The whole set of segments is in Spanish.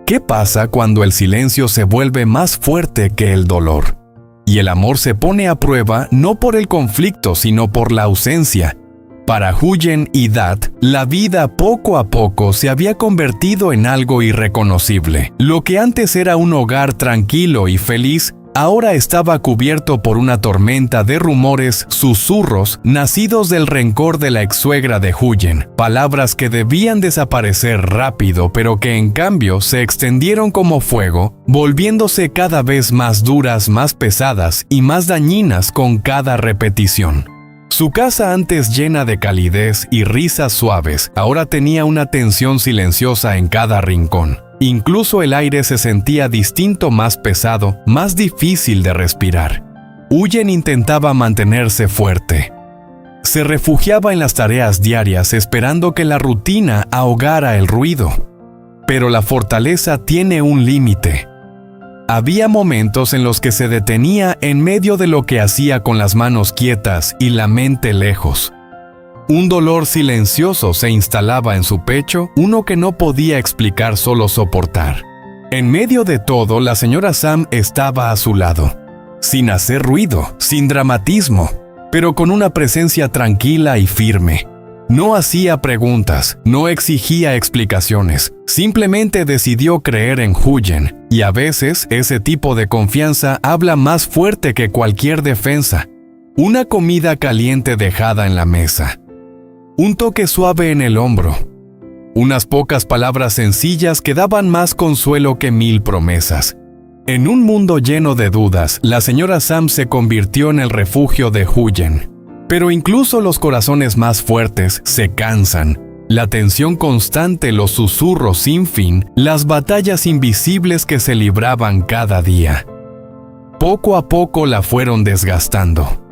¿Qué pasa cuando el silencio se vuelve más fuerte que el dolor? Y el amor se pone a prueba no por el conflicto, sino por la ausencia. Para Huyen y Dat, la vida poco a poco se había convertido en algo irreconocible. Lo que antes era un hogar tranquilo y feliz, ahora estaba cubierto por una tormenta de rumores, susurros, nacidos del rencor de la ex-suegra de Huyen, palabras que debían desaparecer rápido, pero que en cambio se extendieron como fuego, volviéndose cada vez más duras, más pesadas y más dañinas con cada repetición. Su casa, antes llena de calidez y risas suaves, ahora tenía una tensión silenciosa en cada rincón. Incluso el aire se sentía distinto, más pesado, más difícil de respirar. Huyen intentaba mantenerse fuerte. Se refugiaba en las tareas diarias esperando que la rutina ahogara el ruido. Pero la fortaleza tiene un límite. Había momentos en los que se detenía en medio de lo que hacía con las manos quietas y la mente lejos. Un dolor silencioso se instalaba en su pecho, uno que no podía explicar, solo soportar. En medio de todo, la señora Sam estaba a su lado, sin hacer ruido, sin dramatismo, pero con una presencia tranquila y firme. No hacía preguntas, no exigía explicaciones, simplemente decidió creer en Huyen, y a veces ese tipo de confianza habla más fuerte que cualquier defensa. Una comida caliente dejada en la mesa. Un toque suave en el hombro. Unas pocas palabras sencillas que daban más consuelo que 1000 promesas. En un mundo lleno de dudas, la señora Sam se convirtió en el refugio de Huyen. Pero incluso los corazones más fuertes se cansan. La tensión constante, los susurros sin fin, las batallas invisibles que se libraban cada día. Poco a poco la fueron desgastando.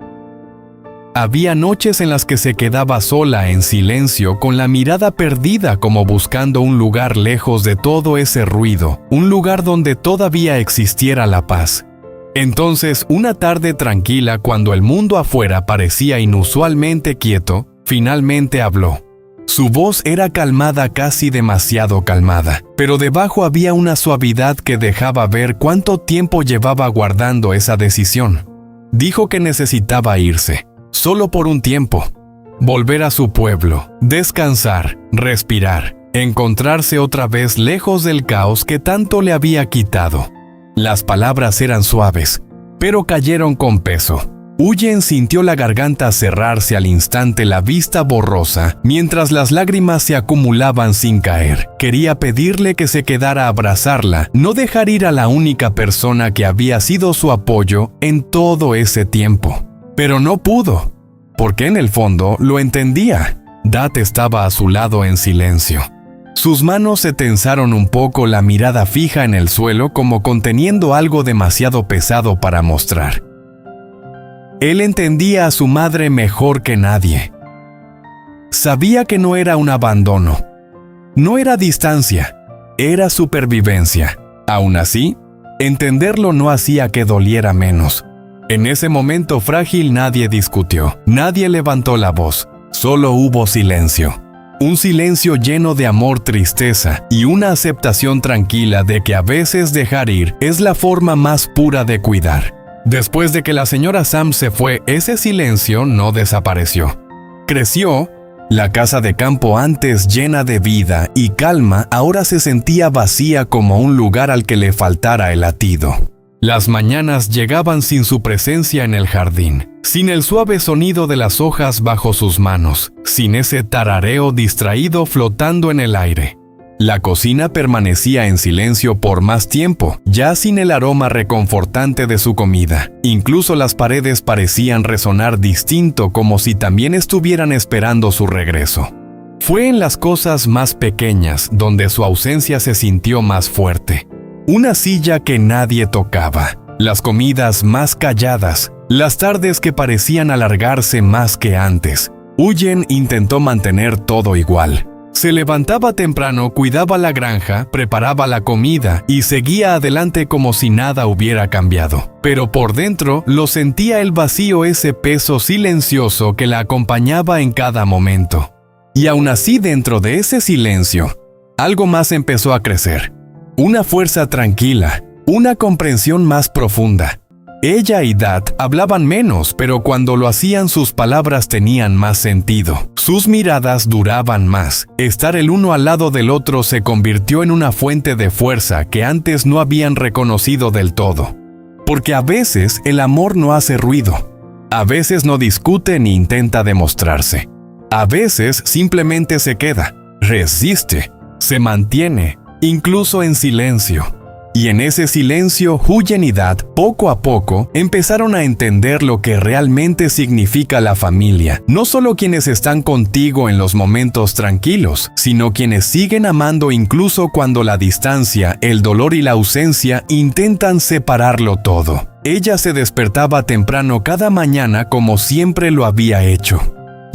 Había noches en las que se quedaba sola en silencio, con la mirada perdida, como buscando un lugar lejos de todo ese ruido, un lugar donde todavía existiera la paz. Entonces, una tarde tranquila, cuando el mundo afuera parecía inusualmente quieto, finalmente habló. Su voz era calmada, casi demasiado calmada, pero debajo había una suavidad que dejaba ver cuánto tiempo llevaba guardando esa decisión. Dijo que necesitaba irse, solo por un tiempo, volver a su pueblo, descansar, respirar, encontrarse otra vez lejos del caos que tanto le había quitado. Las palabras eran suaves, pero cayeron con peso. Huyen sintió la garganta cerrarse al instante, la vista borrosa, mientras las lágrimas se acumulaban sin caer. Quería pedirle que se quedara a abrazarla, no dejar ir a la única persona que había sido su apoyo en todo ese tiempo. Pero no pudo, porque en el fondo lo entendía. Dat estaba a su lado en silencio. Sus manos se tensaron un poco, la mirada fija en el suelo, como conteniendo algo demasiado pesado para mostrar. Él entendía a su madre mejor que nadie. Sabía que no era un abandono, no era distancia, era supervivencia. Aún así, entenderlo no hacía que doliera menos. En ese momento frágil nadie discutió, nadie levantó la voz, solo hubo silencio. Un silencio lleno de amor, tristeza y una aceptación tranquila de que a veces dejar ir es la forma más pura de cuidar. Después de que la señora Sam se fue, ese silencio no desapareció. Creció. La casa de campo, antes llena de vida y calma, ahora se sentía vacía, como un lugar al que le faltara el latido. Las mañanas llegaban sin su presencia en el jardín, sin el suave sonido de las hojas bajo sus manos, sin ese tarareo distraído flotando en el aire. La cocina permanecía en silencio por más tiempo, ya sin el aroma reconfortante de su comida. Incluso las paredes parecían resonar distinto, como si también estuvieran esperando su regreso. Fue en las cosas más pequeñas donde su ausencia se sintió más fuerte. Una silla que nadie tocaba, las comidas más calladas, las tardes que parecían alargarse más que antes. Huyen intentó mantener todo igual. Se levantaba temprano, cuidaba la granja, preparaba la comida y seguía adelante como si nada hubiera cambiado. Pero por dentro lo sentía el vacío, ese peso silencioso que la acompañaba en cada momento. Y aún así, dentro de ese silencio, algo más empezó a crecer. una fuerza tranquila, una comprensión más profunda. Ella y Dat hablaban menos, pero cuando lo hacían sus palabras tenían más sentido. Sus miradas duraban más. Estar el uno al lado del otro se convirtió en una fuente de fuerza que antes no habían reconocido del todo. Porque a veces el amor no hace ruido. A veces no discute ni intenta demostrarse. A veces simplemente se queda, resiste, se mantiene, incluso en silencio. Y en ese silencio, Huyen y Dat, poco a poco, empezaron a entender lo que realmente significa la familia. No solo quienes están contigo en los momentos tranquilos, sino quienes siguen amando incluso cuando la distancia, el dolor y la ausencia intentan separarlo todo. Ella se despertaba temprano cada mañana como siempre lo había hecho.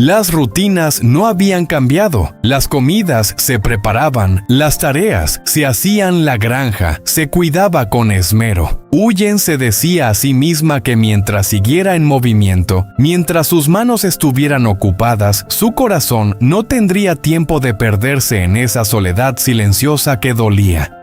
Las rutinas no habían cambiado, las comidas se preparaban, las tareas se hacían, la granja se cuidaba con esmero. Huyen se decía a sí misma que mientras siguiera en movimiento, mientras sus manos estuvieran ocupadas, su corazón no tendría tiempo de perderse en esa soledad silenciosa que dolía.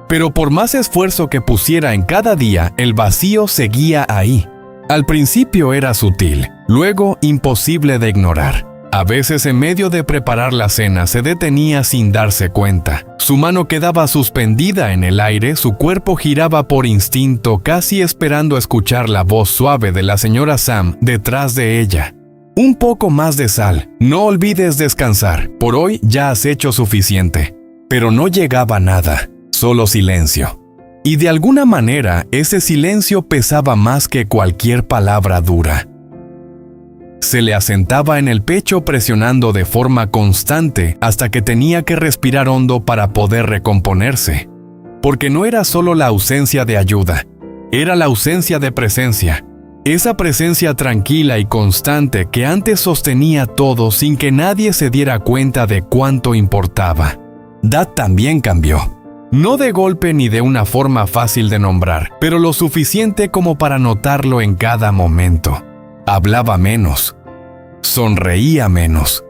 Pero por más esfuerzo que pusiera en cada día, el vacío seguía ahí. Al principio era sutil, luego imposible de ignorar. A veces en medio de preparar la cena se detenía sin darse cuenta. Su mano quedaba suspendida en el aire, su cuerpo giraba por instinto, casi esperando escuchar la voz suave de la señora Sam detrás de ella. Un poco más de sal, no olvides descansar, por hoy ya has hecho suficiente. Pero no llegaba nada, solo silencio. Y de alguna manera, ese silencio pesaba más que cualquier palabra dura. Se le asentaba en el pecho presionando de forma constante hasta que tenía que respirar hondo para poder recomponerse. Porque no era solo la ausencia de ayuda, era la ausencia de presencia. Esa presencia tranquila y constante que antes sostenía todo sin que nadie se diera cuenta de cuánto importaba. Dat también cambió. No de golpe ni de una forma fácil de nombrar, pero lo suficiente como para notarlo en cada momento. Hablaba menos, sonreía menos.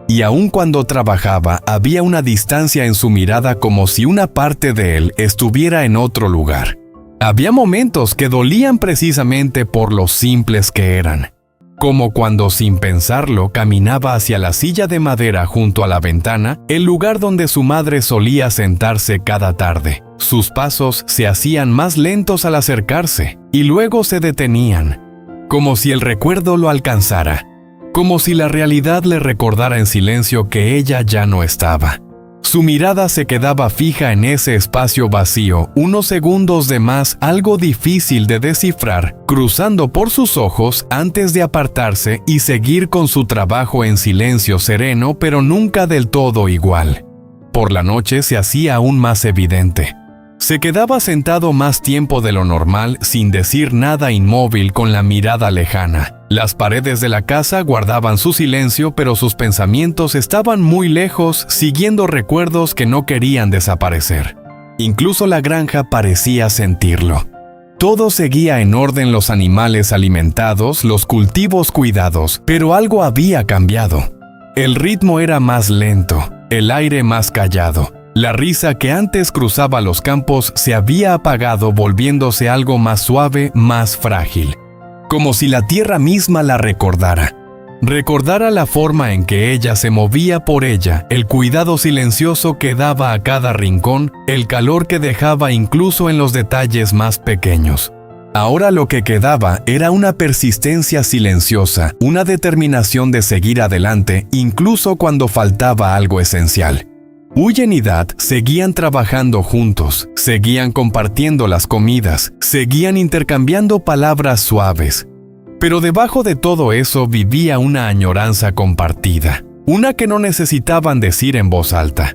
Y aun cuando trabajaba, había una distancia en su mirada como si una parte de él estuviera en otro lugar. Había momentos que dolían precisamente por lo simples que eran. Como cuando sin pensarlo caminaba hacia la silla de madera junto a la ventana, el lugar donde su madre solía sentarse cada tarde. Sus pasos se hacían más lentos al acercarse y luego se detenían, como si el recuerdo lo alcanzara, como si la realidad le recordara en silencio que ella ya no estaba. Su mirada se quedaba fija en ese espacio vacío, unos segundos de más, algo difícil de descifrar, cruzando por sus ojos antes de apartarse y seguir con su trabajo en silencio sereno, pero nunca del todo igual. Por la noche se hacía aún más evidente. Se quedaba sentado más tiempo de lo normal, sin decir nada, inmóvil, con la mirada lejana. Las paredes de la casa guardaban su silencio, pero sus pensamientos estaban muy lejos, siguiendo recuerdos que no querían desaparecer. Incluso la granja parecía sentirlo. Todo seguía en orden, los animales alimentados, los cultivos cuidados, pero algo había cambiado. El ritmo era más lento, el aire más callado. La risa que antes cruzaba los campos se había apagado, volviéndose algo más suave, más frágil. Como si la tierra misma la recordara. Recordara la forma en que ella se movía por ella, el cuidado silencioso que daba a cada rincón, el calor que dejaba incluso en los detalles más pequeños. Ahora lo que quedaba era una persistencia silenciosa, una determinación de seguir adelante, incluso cuando faltaba algo esencial. Huyen y Dat seguían trabajando juntos, seguían compartiendo las comidas, seguían intercambiando palabras suaves. Pero debajo de todo eso vivía una añoranza compartida, una que no necesitaban decir en voz alta,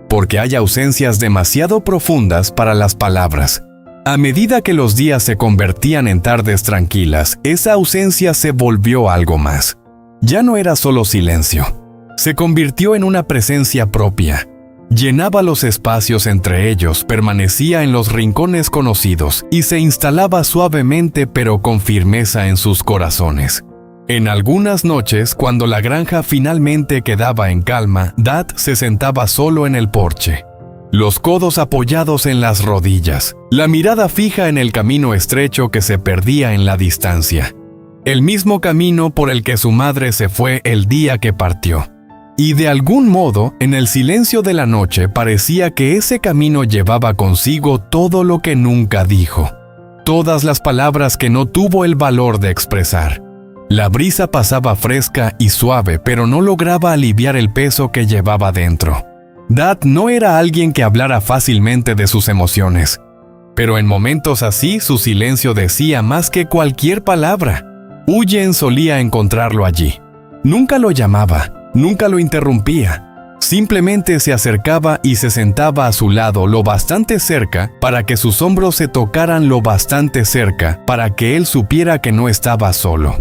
porque hay ausencias demasiado profundas para las palabras. A medida que los días se convertían en tardes tranquilas, esa ausencia se volvió algo más. Ya no era solo silencio, se convirtió en una presencia propia. Llenaba los espacios entre ellos, permanecía en los rincones conocidos y se instalaba suavemente pero con firmeza en sus corazones. En algunas noches, cuando la granja finalmente quedaba en calma, Dat se sentaba solo en el porche. los codos apoyados en las rodillas, la mirada fija en el camino estrecho que se perdía en la distancia. El mismo camino por el que su madre se fue el día que partió. Y de algún modo, en el silencio de la noche parecía que ese camino llevaba consigo todo lo que nunca dijo, todas las palabras que no tuvo el valor de expresar. La brisa pasaba fresca y suave, pero no lograba aliviar el peso que llevaba dentro. Dad no era alguien que hablara fácilmente de sus emociones, pero en momentos así su silencio decía más que cualquier palabra. Huyen solía encontrarlo allí. Nunca lo llamaba. Nunca lo interrumpía, simplemente se acercaba y se sentaba a su lado lo bastante cerca para que sus hombros se tocaran lo bastante cerca para que él supiera que no estaba solo.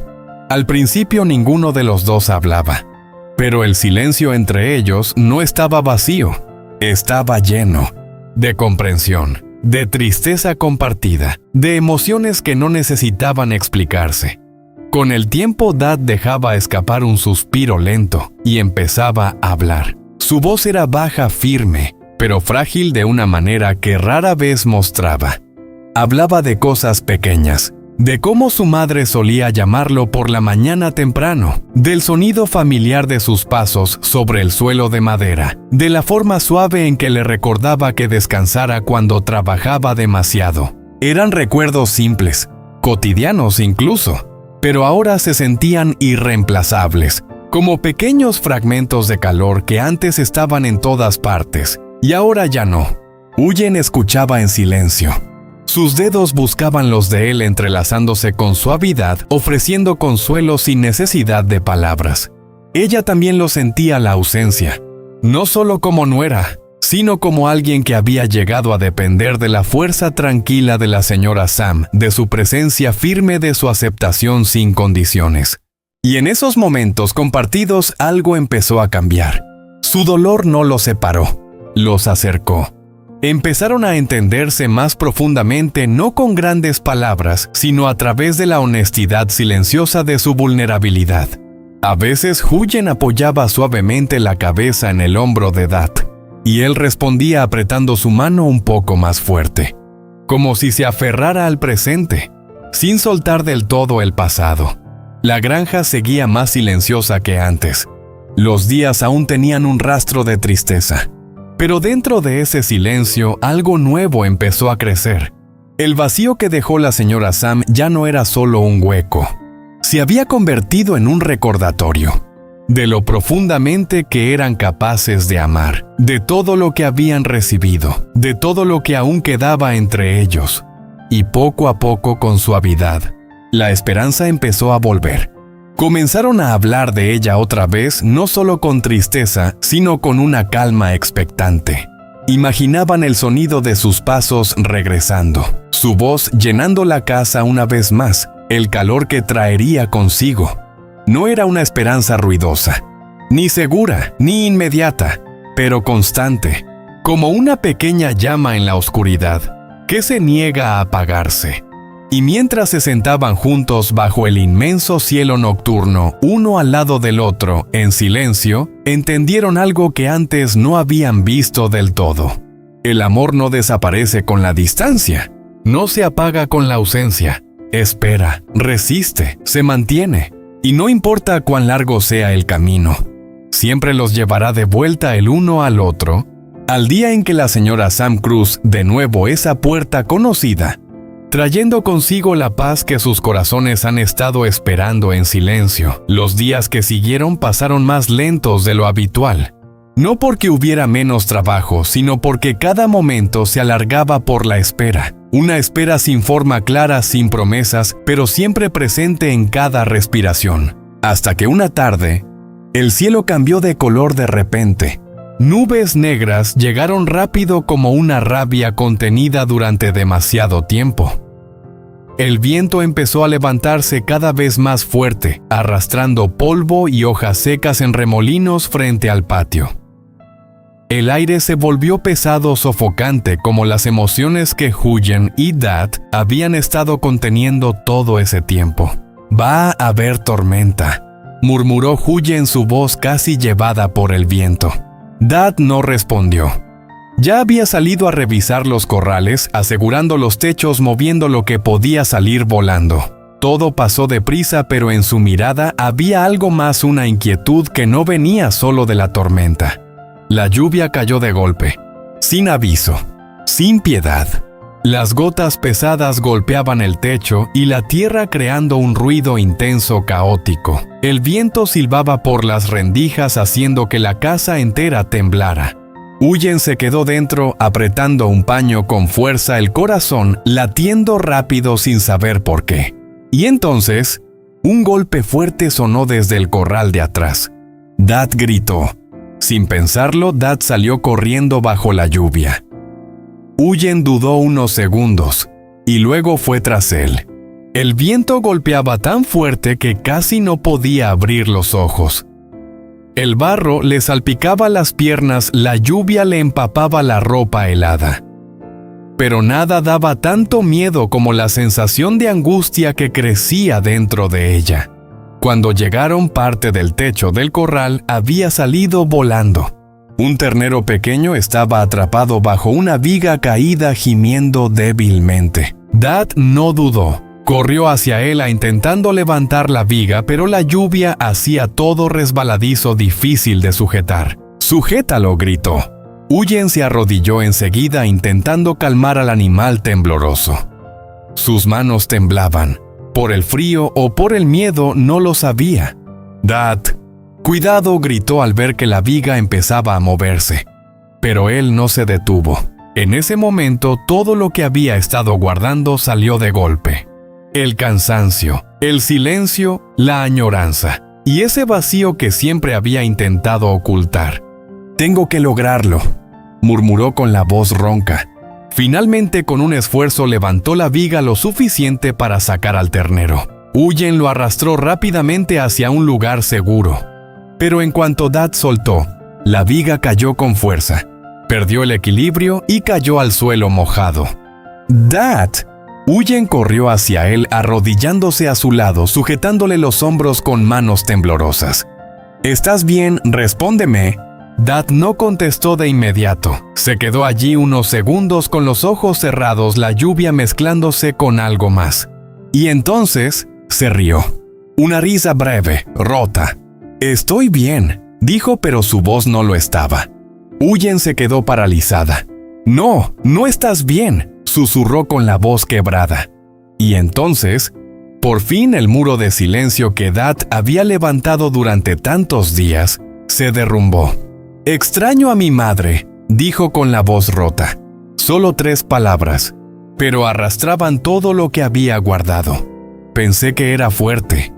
Al principio ninguno de los dos hablaba, pero el silencio entre ellos no estaba vacío, estaba lleno de comprensión, de tristeza compartida, de emociones que no necesitaban explicarse. Con el tiempo, Dad dejaba escapar un suspiro lento y empezaba a hablar. Su voz era baja, firme, pero frágil de una manera que rara vez mostraba. Hablaba de cosas pequeñas, de cómo su madre solía llamarlo por la mañana temprano, del sonido familiar de sus pasos sobre el suelo de madera, de la forma suave en que le recordaba que descansara cuando trabajaba demasiado. Eran recuerdos simples, cotidianos incluso, pero ahora se sentían irreemplazables, como pequeños fragmentos de calor que antes estaban en todas partes, y ahora ya no. Huyen escuchaba en silencio. Sus dedos buscaban los de él entrelazándose con suavidad, ofreciendo consuelo sin necesidad de palabras. Ella también lo sentía la ausencia, no solo como nuera, sino como alguien que había llegado a depender de la fuerza tranquila de la señora Sam, de su presencia firme, de su aceptación sin condiciones. Y en esos momentos compartidos algo empezó a cambiar. Su dolor no los separó, los acercó. Empezaron a entenderse más profundamente, no con grandes palabras, sino a través de la honestidad silenciosa de su vulnerabilidad. A veces Huyen apoyaba suavemente la cabeza en el hombro de Dad, y él respondía apretando su mano un poco más fuerte, como si se aferrara al presente, sin soltar del todo el pasado. La granja seguía más silenciosa que antes. Los días aún tenían un rastro de tristeza, pero dentro de ese silencio algo nuevo empezó a crecer. El vacío que dejó la señora Sam ya no era solo un hueco, se había convertido en un recordatorio de lo profundamente que eran capaces de amar, de todo lo que habían recibido, de todo lo que aún quedaba entre ellos. Y poco a poco, con suavidad, la esperanza empezó a volver. Comenzaron a hablar de ella otra vez, no solo con tristeza, sino con una calma expectante. Imaginaban el sonido de sus pasos regresando, su voz llenando la casa una vez más, el calor que traería consigo. No era una esperanza ruidosa, ni segura, ni inmediata, pero constante, como una pequeña llama en la oscuridad, que se niega a apagarse. Y mientras se sentaban juntos bajo el inmenso cielo nocturno, uno al lado del otro, en silencio, entendieron algo que antes no habían visto del todo. El amor no desaparece con la distancia, no se apaga con la ausencia, espera, resiste, se mantiene. Y no importa cuán largo sea el camino, siempre los llevará de vuelta el uno al otro, al día en que la señora Sam Cruz de nuevo esa puerta conocida, trayendo consigo la paz que sus corazones han estado esperando en silencio. Los días que siguieron pasaron más lentos de lo habitual, no porque hubiera menos trabajo, sino porque cada momento se alargaba por la espera. Una espera sin forma clara, sin promesas, pero siempre presente en cada respiración. Hasta que una tarde, el cielo cambió de color de repente. Nubes negras llegaron rápido como una rabia contenida durante demasiado tiempo. El viento empezó a levantarse cada vez más fuerte, arrastrando polvo y hojas secas en remolinos frente al patio. El aire se volvió pesado, sofocante, como las emociones que Huyen y Dad habían estado conteniendo todo ese tiempo. «Va a haber tormenta», murmuró Huyen, su voz casi llevada por el viento. Dad no respondió. Ya había salido a revisar los corrales, asegurando los techos, moviendo lo que podía salir volando. Todo pasó deprisa, pero en su mirada había algo más, una inquietud que no venía solo de la tormenta. La lluvia cayó de golpe, sin aviso, sin piedad. Las gotas pesadas golpeaban el techo y la tierra creando un ruido intenso, caótico. El viento silbaba por las rendijas haciendo que la casa entera temblara. Huyen se quedó dentro, apretando un paño con fuerza, el corazón latiendo rápido sin saber por qué. Y entonces, un golpe fuerte sonó desde el corral de atrás. Dad gritó. Sin pensarlo, Dad salió corriendo bajo la lluvia. Huyen dudó unos segundos, y luego fue tras él. El viento golpeaba tan fuerte que casi no podía abrir los ojos. El barro le salpicaba las piernas, la lluvia le empapaba la ropa helada. Pero nada daba tanto miedo como la sensación de angustia que crecía dentro de ella. Cuando llegaron, parte del techo del corral había salido volando. Un ternero pequeño estaba atrapado bajo una viga caída, gimiendo débilmente. Dad no dudó. Corrió hacia él intentando levantar la viga, pero la lluvia hacía todo resbaladizo, difícil de sujetar. «¡Sujétalo!», gritó. Huyen se arrodilló enseguida intentando calmar al animal tembloroso. Sus manos temblaban. Por el frío o por el miedo no lo sabía. «Dad, cuidado», gritó al ver que la viga empezaba a moverse. Pero él no se detuvo. En ese momento todo lo que había estado guardando salió de golpe. El cansancio, el silencio, la añoranza y ese vacío que siempre había intentado ocultar. «Tengo que lograrlo», murmuró con la voz ronca. Finalmente, con un esfuerzo, levantó la viga lo suficiente para sacar al ternero. Huyen lo arrastró rápidamente hacia un lugar seguro. Pero en cuanto Dad soltó, la viga cayó con fuerza. Perdió el equilibrio y cayó al suelo mojado. «¡Dad!». Huyen corrió hacia él, arrodillándose a su lado, sujetándole los hombros con manos temblorosas. «¿Estás bien? Respóndeme». Dad no contestó de inmediato. Se quedó allí unos segundos con los ojos cerrados, la lluvia mezclándose con algo más. Y entonces se rió. Una risa breve, rota. «Estoy bien», dijo, pero su voz no lo estaba. Huyen se quedó paralizada. «No, no estás bien», susurró con la voz quebrada. Y entonces, por fin, el muro de silencio que Dad había levantado durante tantos días se derrumbó. «Extraño a mi madre», dijo con la voz rota. Solo 3 palabras, pero arrastraban todo lo que había guardado. Pensé que era fuerte,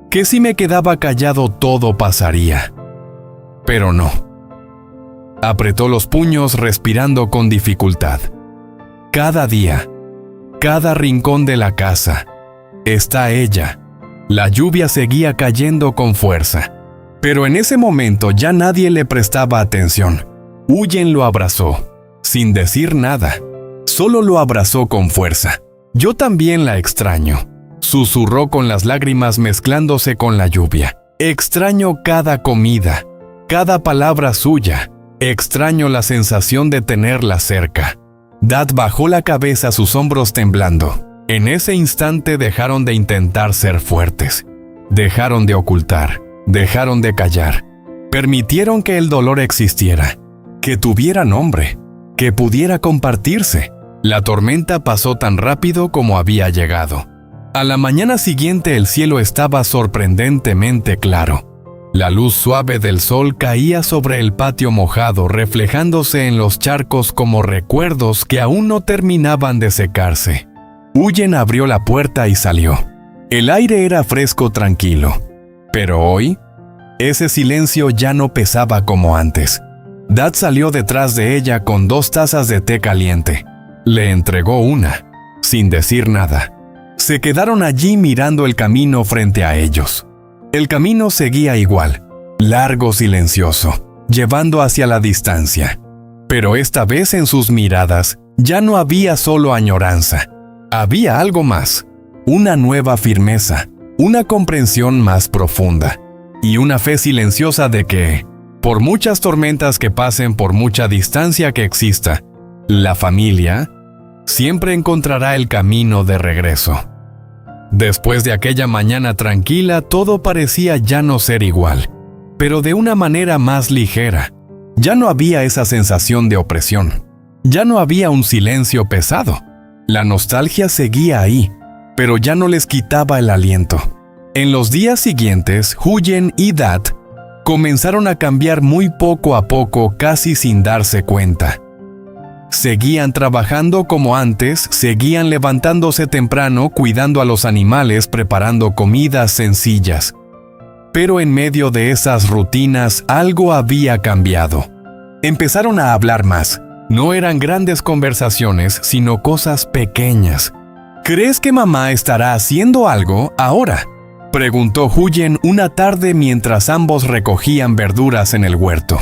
que si me quedaba callado todo pasaría. Pero no. Apretó los puños, respirando con dificultad. Cada día, cada rincón de la casa, está ella. La lluvia seguía cayendo con fuerza. Pero en ese momento ya nadie le prestaba atención. Huyen lo abrazó, sin decir nada. Solo lo abrazó con fuerza. «Yo también la extraño», susurró con las lágrimas mezclándose con la lluvia. «Extraño cada comida, cada palabra suya. Extraño la sensación de tenerla cerca». Dad bajó la cabeza, sus hombros temblando. En ese instante dejaron de intentar ser fuertes. Dejaron de ocultar. Dejaron de callar. Permitieron que el dolor existiera, que tuviera nombre, que pudiera compartirse. La tormenta pasó tan rápido como había llegado. A la mañana siguiente el cielo estaba sorprendentemente claro. La luz suave del sol caía sobre el patio mojado, reflejándose en los charcos como recuerdos que aún no terminaban de secarse. Huyen abrió la puerta y salió. El aire era fresco, tranquilo. Pero hoy, ese silencio ya no pesaba como antes. Dad salió detrás de ella con 2 tazas de té caliente. Le entregó una, sin decir nada. Se quedaron allí mirando el camino frente a ellos. El camino seguía igual, largo, silencioso, llevando hacia la distancia. Pero esta vez en sus miradas ya no había solo añoranza. Había algo más, una nueva firmeza, una comprensión más profunda y una fe silenciosa de que Por muchas tormentas que pasen, por mucha distancia que exista, la familia siempre encontrará el camino de regreso. Después de aquella mañana tranquila, todo parecía ya no ser igual, pero de una manera más ligera. Ya no había esa sensación de opresión. Ya no había un silencio pesado. La nostalgia seguía ahí, pero ya no les quitaba el aliento. En los días siguientes, Huyen y Dat comenzaron a cambiar muy poco a poco, casi sin darse cuenta. Seguían trabajando como antes, seguían levantándose temprano, cuidando a los animales, preparando comidas sencillas. Pero en medio de esas rutinas, algo había cambiado. Empezaron a hablar más. No eran grandes conversaciones, sino cosas pequeñas. ¿Crees que mamá estará haciendo algo ahora?, preguntó Huyen una tarde mientras ambos recogían verduras en el huerto.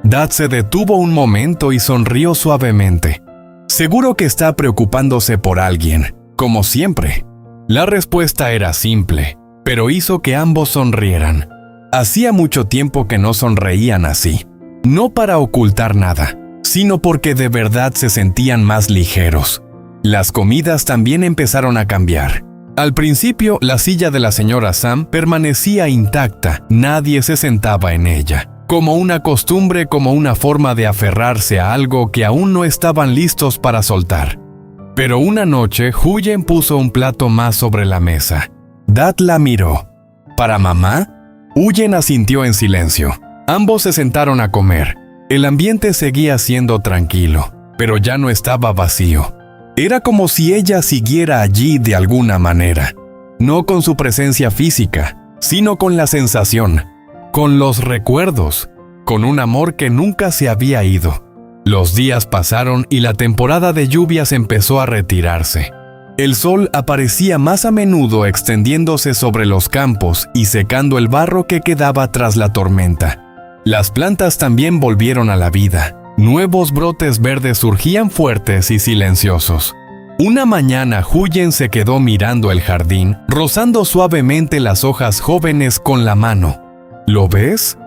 Dat se detuvo un momento y sonrió suavemente. Seguro que está preocupándose por alguien, como siempre. La respuesta era simple, pero hizo que ambos sonrieran. Hacía mucho tiempo que no sonreían así. No para ocultar nada, sino porque de verdad se sentían más ligeros. Las comidas también empezaron a cambiar. Al principio, la silla de la señora Sam permanecía intacta, nadie se sentaba en ella. Como una costumbre, como una forma de aferrarse a algo que aún no estaban listos para soltar. Pero una noche, Huyen puso un plato más sobre la mesa. Dat la miró. ¿Para mamá? Huyen asintió en silencio. Ambos se sentaron a comer. El ambiente seguía siendo tranquilo, pero ya no estaba vacío. Era como si ella siguiera allí de alguna manera. No con su presencia física, sino con la sensación, con los recuerdos, con un amor que nunca se había ido. Los días pasaron y la temporada de lluvias empezó a retirarse. El sol aparecía más a menudo extendiéndose sobre los campos y secando el barro que quedaba tras la tormenta. Las plantas también volvieron a la vida. Nuevos brotes verdes surgían fuertes y silenciosos. Una mañana, Huyen se quedó mirando el jardín, rozando suavemente las hojas jóvenes con la mano. ¿Lo ves?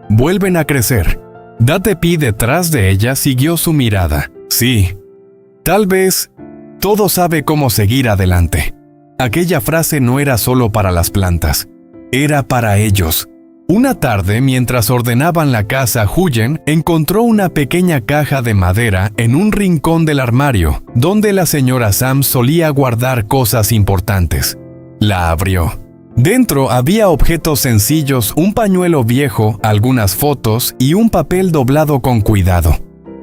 Vuelven a crecer. Datepi detrás de ella siguió su mirada. Sí, tal vez todo sabe cómo seguir adelante. Aquella frase no era solo para las plantas, era para ellos. Una tarde, mientras ordenaban la casa, Huyen encontró una pequeña caja de madera en un rincón del armario, donde la señora Sam solía guardar cosas importantes. La abrió. Dentro había objetos sencillos, un pañuelo viejo, algunas fotos y un papel doblado con cuidado.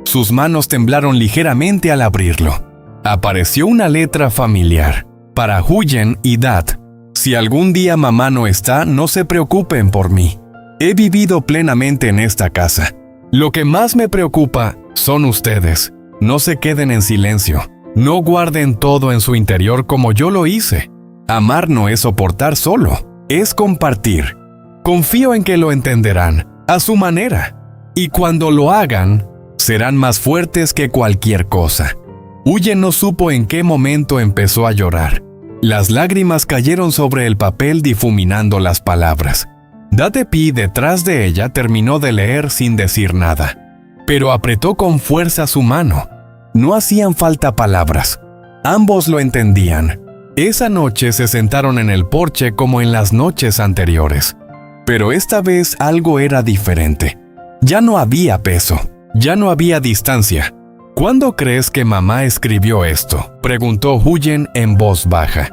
Sus manos temblaron ligeramente al abrirlo. Apareció una letra familiar. Para Huyen y Dat. Si algún día mamá no está, no se preocupen por mí. He vivido plenamente en esta casa. Lo que más me preocupa son ustedes. No se queden en silencio. No guarden todo en su interior como yo lo hice. Amar no es soportar solo, es compartir. Confío en que lo entenderán, a su manera. Y cuando lo hagan, serán más fuertes que cualquier cosa. Huyen no supo en qué momento empezó a llorar. Las lágrimas cayeron sobre el papel difuminando las palabras. Datepi detrás de ella terminó de leer sin decir nada, pero apretó con fuerza su mano. No hacían falta palabras. Ambos lo entendían. Esa noche se sentaron en el porche como en las noches anteriores. Pero esta vez algo era diferente. Ya no había peso, ya no había distancia. ¿Cuándo crees que mamá escribió esto?, preguntó Huyen en voz baja.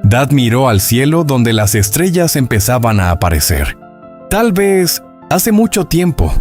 Dat miró al cielo donde las estrellas empezaban a aparecer. Tal vez hace mucho tiempo,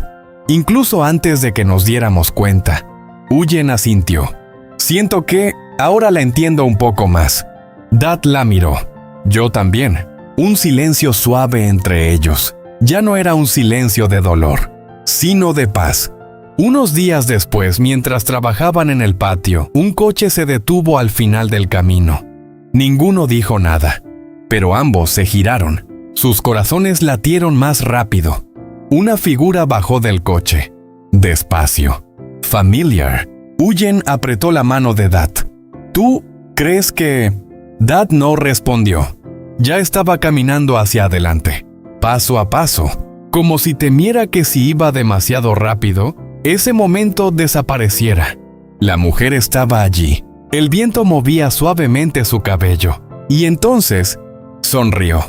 incluso antes de que nos diéramos cuenta. Huyen asintió. Siento que ahora la entiendo un poco más. Dat la miró. Yo también. Un silencio suave entre ellos. Ya no era un silencio de dolor, sino de paz. Unos días después, mientras trabajaban en el patio, un coche se detuvo al final del camino. Ninguno dijo nada, pero ambos se giraron. Sus corazones latieron más rápido. Una figura bajó del coche. Despacio. Familiar. Huyen apretó la mano de Dat. ¿Tú crees que...? Dat no respondió. Ya estaba caminando hacia adelante, paso a paso. como si temiera que si iba demasiado rápido, ese momento desapareciera. La mujer estaba allí. El viento movía suavemente su cabello, y entonces sonrió.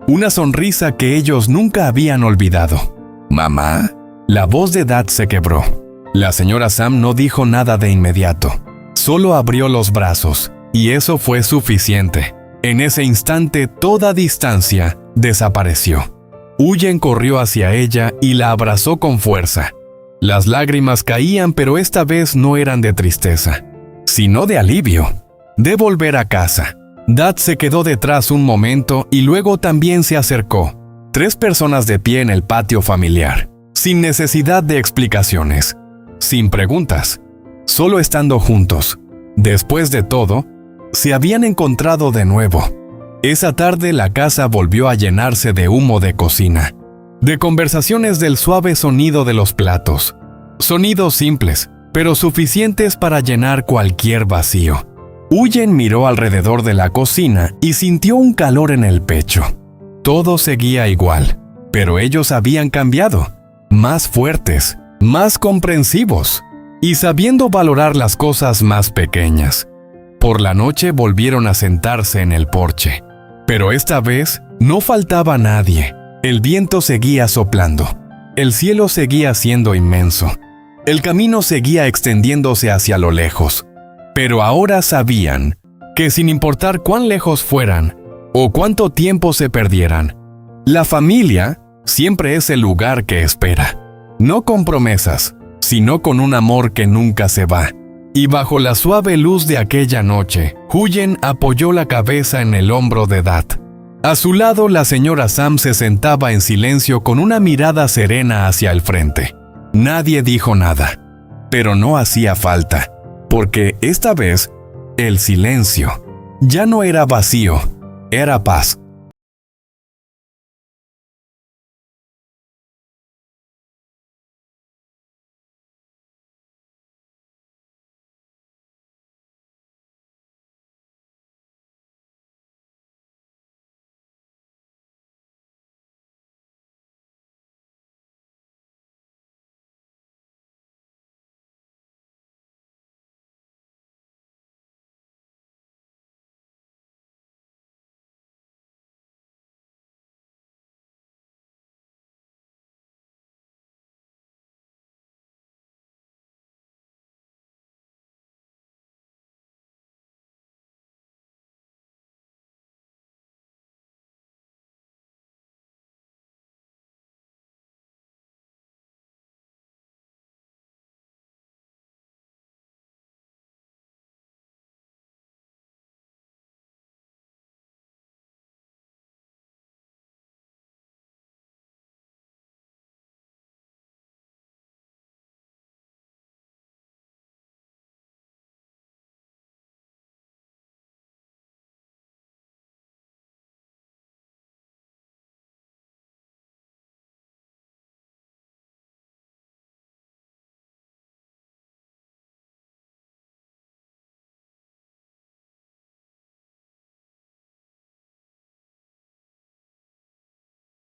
Una sonrisa que ellos nunca habían olvidado. «¿Mamá?» La voz de Dad se quebró. La señora Sam no dijo nada de inmediato. Solo abrió los brazos, y eso fue suficiente. En ese instante, toda distancia desapareció. Huyen corrió hacia ella y la abrazó con fuerza. Las lágrimas caían, pero esta vez no eran de tristeza, sino de alivio, de volver a casa. Dad se quedó detrás un momento y luego también se acercó. 3 personas de pie en el patio familiar, sin necesidad de explicaciones, sin preguntas, solo estando juntos. Después de todo, se habían encontrado de nuevo. Esa tarde la casa volvió a llenarse de humo de cocina, de conversaciones, del suave sonido de los platos. Sonidos simples, pero suficientes para llenar cualquier vacío. Huyen miró alrededor de la cocina y sintió un calor en el pecho. Todo seguía igual, pero ellos habían cambiado, más fuertes, más comprensivos, y sabiendo valorar las cosas más pequeñas. Por la noche volvieron a sentarse en el porche, pero esta vez no faltaba nadie. El viento seguía soplando, el cielo seguía siendo inmenso, el camino seguía extendiéndose hacia lo lejos, pero ahora sabían que sin importar cuán lejos fueran o cuánto tiempo se perdieran, la familia siempre es el lugar que espera, no con promesas, sino con un amor que nunca se va. Y bajo la suave luz de aquella noche, Huyen apoyó la cabeza en el hombro de Dad. A su lado, la señora Sam se sentaba en silencio con una mirada serena hacia el frente. Nadie dijo nada, pero no hacía falta, porque esta vez, el silencio ya no era vacío, era paz.